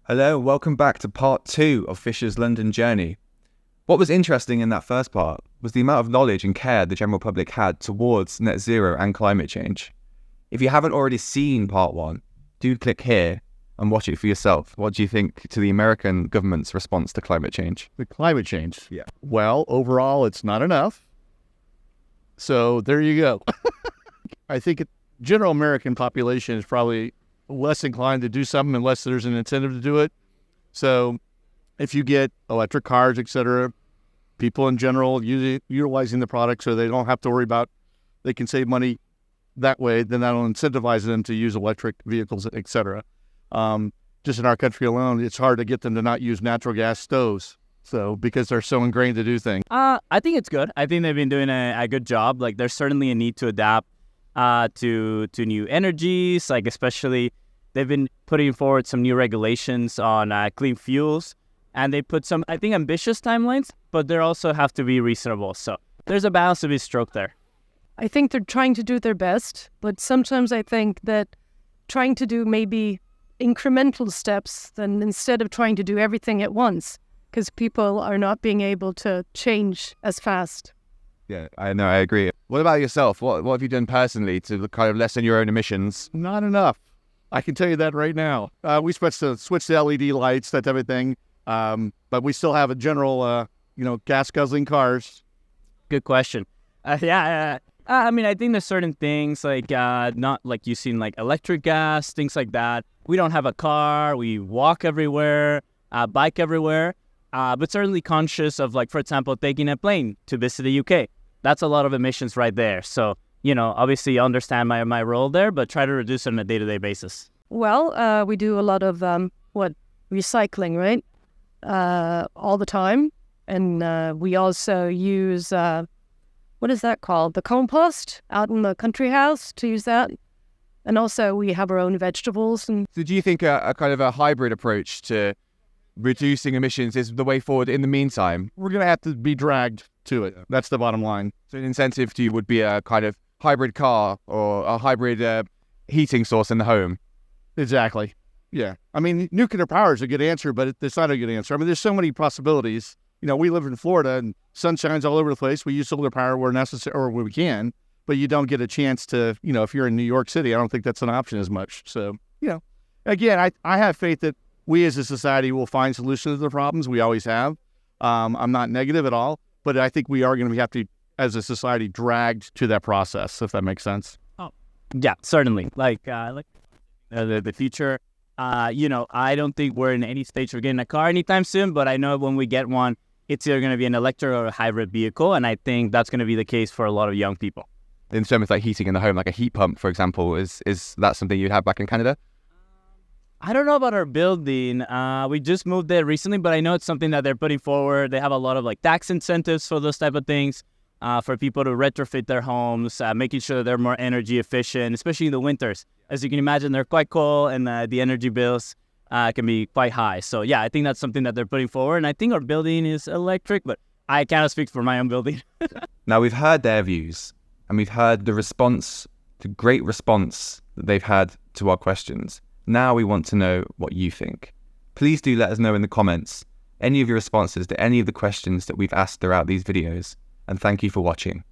Hello, and welcome back to part 2 of Fischer's London journey. What was interesting in that first part was the amount of knowledge and care the general public had towards net zero and climate change. If you haven't already seen part 1, do click here and watch it for yourself. What do you think to the American government's response to climate change? The climate change. Yeah. Well, overall, it's not enough. So there you go. I think the general American population is probably less inclined to do something unless there's an incentive to do it. So if you get electric cars, etc., people in general utilizing the product so they don't have to worry about, they can save money that way, then that'll incentivize them to use electric vehicles, etc. Just in our country alone, it's hard to get them to not use natural gas stoves. So because they're so ingrained to do things. I think it's good. I think they've been doing a good job. Like there's certainly a need to adapt to new energies, like especially they've been putting forward some new regulations on clean fuels, and they put some, I think, ambitious timelines, but they also have to be reasonable. So there's a balance to be struck there. I think they're trying to do their best, but sometimes I think that trying to do maybe incremental steps then instead of trying to do everything at once, because people are not being able to change as fast. Yeah, I know, I agree. What about yourself? What have you done personally to kind of lessen your own emissions? Not enough. I can tell you that right now. We switched to LED lights, that type of thing. But we still have a general, gas guzzling cars. Good question. I mean, I think there's certain things like not like you've seen like electric gas, things like that. We don't have a car. We walk everywhere, bike everywhere. But certainly conscious of, like, for example, taking a plane to visit the UK. That's a lot of emissions right there. So, obviously understand my role there, but try to reduce it on a day-to-day basis. Well, we do a lot of, recycling, right? All the time. And we also use, what is that called? The compost out in the country house to use that. And also we have our own vegetables. And So do you think a kind of a hybrid approach to reducing emissions is the way forward in the meantime? We're going to have to be dragged to it. That's the bottom line. So an incentive to you would be a kind of hybrid car or a hybrid heating source in the home. Exactly. Yeah. I mean, nuclear power is a good answer, but it's not a good answer. I mean, there's so many possibilities. We live in Florida and sun shines all over the place. We use solar power where necessary or where we can, but you don't get a chance to, if you're in New York City, I don't think that's an option as much. So, again, I have faith that we as a society will find solutions to the problems. We always have. I'm not negative at all, but I think we are going to have to, as a society, dragged to that process, if that makes sense. Oh, yeah, certainly. Like the future, I don't think we're in any stage of getting a car anytime soon, but I know when we get one, it's either going to be an electric or a hybrid vehicle, and I think that's going to be the case for a lot of young people. In terms of like heating in the home, like a heat pump, for example, is that something you'd have back in Canada? I don't know about our building. We just moved there recently, but I know it's something that they're putting forward. They have a lot of like tax incentives for those type of things, for people to retrofit their homes, making sure that they're more energy efficient, especially in the winters. As you can imagine, they're quite cold, and the energy bills can be quite high. So yeah, I think that's something that they're putting forward. And I think our building is electric, but I cannot speak for my own building. Now, we've heard their views, and we've heard the great response that they've had to our questions. Now we want to know what you think. Please do let us know in the comments any of your responses to any of the questions that we've asked throughout these videos, and thank you for watching.